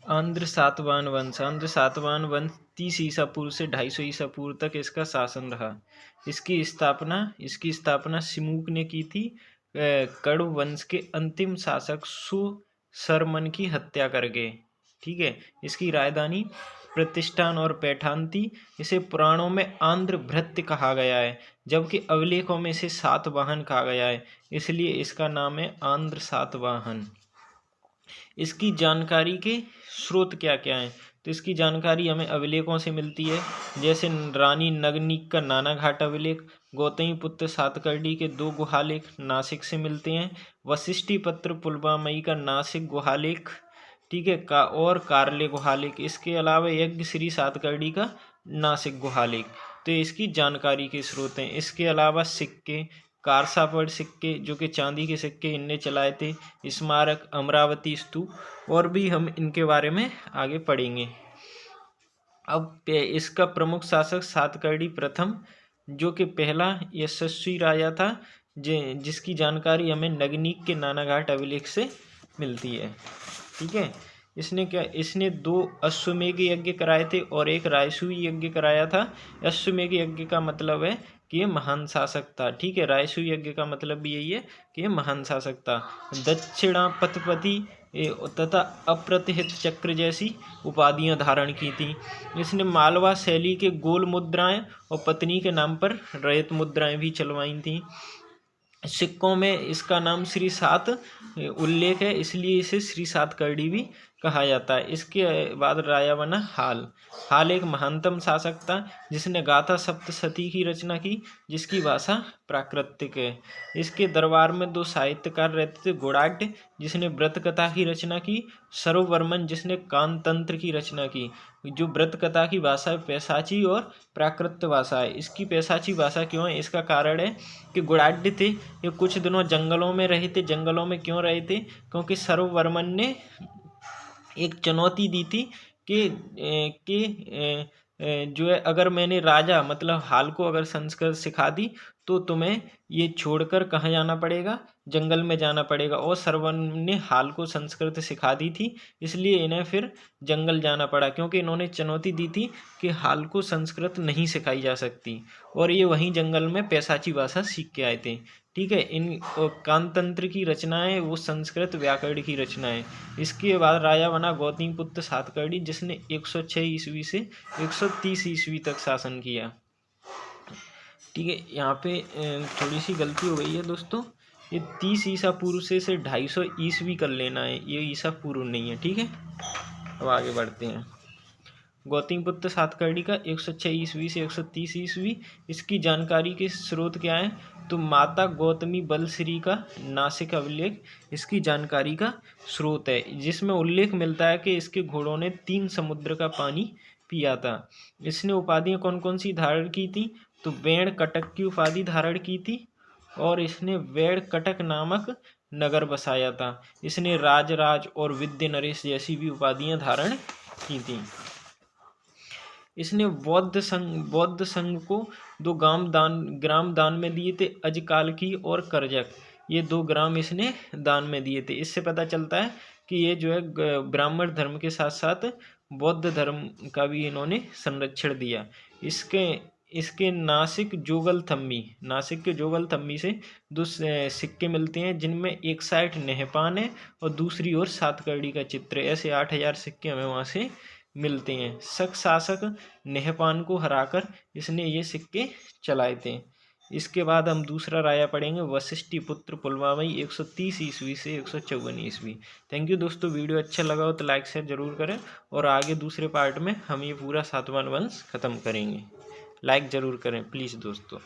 आंध्र सातवाहन वंश। आंध्र सातवाहन वंश 30 ईसा पूर्व से 250 ईसा पूर्व तक इसका शासन रहा। इसकी स्थापना सिमुक ने की थी कड़ु वंश के अंतिम शासक सुशर्मन की हत्या करके। ठीक है। इसकी राजधानी प्रतिष्ठान और पैठान थी। इसे पुराणों में आंध्र भृत्य कहा गया है, जबकि अभिलेखों में इसे सातवाहन कहा गया है, इसलिए इसका नाम है आंध्र सातवाहन। इसकी जानकारी के स्रोत क्या क्या हैं? तो इसकी जानकारी हमें अभिलेखों से मिलती है, जैसे रानी नगनिक का नानाघाट अभिलेख, गौतमीपुत्र सातकर्णी के 2 गुहालेख नासिक से मिलते हैं, वशिष्ठी पत्र पुलवामाई का नासिक गुहालेख, ठीक है, और कारले गुहालेख। इसके अलावा यज्ञ श्री सातकर्णी का नासिक गुहालेख। तो इसकी जानकारी के स्रोत हैं। इसके अलावा सिक्के, कारसापड़ सिक्के जो कि चांदी के सिक्के इनने चलाए थे, स्मारक, अमरावती स्तूप, और भी हम इनके बारे में आगे पढ़ेंगे। अब इसका प्रमुख शासक सातकर्णी प्रथम, जो कि पहला यशस्वी राजा था, जिसकी जानकारी हमें नगनिक के नानाघाट अभिलेख से मिलती है। ठीक है। इसने 2 अश्वमेध यज्ञ कराए थे और 1 रायसूय यज्ञ कराया था। अश्वमेध यज्ञ का मतलब है कि ये महान शासक था। ठीक है। रायसूय यज्ञ का मतलब भी यही है कि ये महान शासक था। दक्षिणापथपति तथा अप्रतिहित चक्र जैसी उपाधियां धारण की थी। इसने मालवा शैली के गोल मुद्राएं और पत्नी के नाम पर रजत मुद्राएं भी चलवाई थी। सिक्कों में इसका नाम श्री सात उल्लेख है, इसलिए इसे श्री सातकर्णी भी कहा जाता है। इसके बाद राजा बना हाल एक महानतम शासक था, जिसने गाथा सप्तशती की रचना की, जिसकी भाषा प्राकृतिक है। इसके दरबार में 2 साहित्यकार रहते थे, गुणाढ्य जिसने व्रत कथा की रचना की, सर्ववर्मन जिसने कानतंत्र की रचना की। जो व्रत कथा की भाषा है पैशाची और प्राकृत भाषा है। इसकी पैशाची भाषा क्यों है? इसका कारण है कि गुणाढ्य थे, ये कुछ दिनों जंगलों में रहे थे। जंगलों में क्यों रहे थे? क्योंकि सर्ववर्मन ने एक चुनौती दी थी कि जो है, अगर मैंने राजा मतलब हाल को अगर संस्कृत सिखा दी तो तुम्हें ये छोड़कर कहाँ जाना पड़ेगा? जंगल में जाना पड़ेगा। और सर्ववर्मन ने हाल को संस्कृत सिखा दी थी, इसलिए इन्हें फिर जंगल जाना पड़ा, क्योंकि इन्होंने चुनौती दी थी कि हाल को संस्कृत नहीं सिखाई जा सकती, और ये वहीं जंगल में पैशाची भाषा सीख के आए थे। ठीक है। इन कानतंत्र की रचनाएं वो संस्कृत व्याकरण की रचनाएं। इसके बाद राजा बना गौतमीपुत्र सातकर्णी, जिसने 106 ईस्वी से 130 ईस्वी तक शासन किया। ठीक है। यहाँ पे थोड़ी सी गलती हो गई है दोस्तों, ये 30 ईसा पूर्व से 250 ईस्वी कर लेना है, ये ईसा पूर्व नहीं है। ठीक है। अब आगे बढ़ते हैं। गौतमीपुत्र सातकर्णी का 106 ईस्वी से 130 ईस्वी। इसकी जानकारी के स्रोत क्या है? तो माता गौतमी बलश्री का नासिक अभिलेख इसकी जानकारी का स्रोत है, जिसमें उल्लेख मिलता है कि इसके घोड़ों ने 3 समुद्र का पानी पिया था। इसने उपाधियां कौन कौन सी धारण की थी? तो वेण कटक की उपाधि धारण की थी, और इसने वेण कटक नामक नगर बसाया था। इसने राजराज और विद्य नरेश जैसी भी उपाधियां धारण की थी। इसने बौद्ध संघ को 2 ग्राम दान में दिए थे, अजकाल की और करजक, ये 2 ग्राम इसने दान में दिए थे। इससे पता चलता है कि ये जो है ब्राह्मण धर्म के साथ साथ बौद्ध धर्म का भी इन्होंने संरक्षण दिया। इसके नासिक के जोगल थम्मी से 2 सिक्के मिलते हैं, जिनमें एक साइड नेहपान है और दूसरी ओर सातकर्णी का चित्र है। ऐसे 8000 सिक्के हमें वहाँ से मिलते हैं। शक शासक नेहपान को हराकर इसने ये सिक्के चलाए थे। इसके बाद हम दूसरा राजा पढ़ेंगे, वशिष्ठी पुत्र पुलवामाई 130 ईस्वी से 154 ईस्वी। थैंक यू दोस्तों। वीडियो अच्छा लगा हो तो लाइक शेयर जरूर करें, और आगे दूसरे पार्ट में हम ये पूरा सातवाहन वंश खत्म करेंगे। लाइक ज़रूर करें प्लीज़ दोस्तों।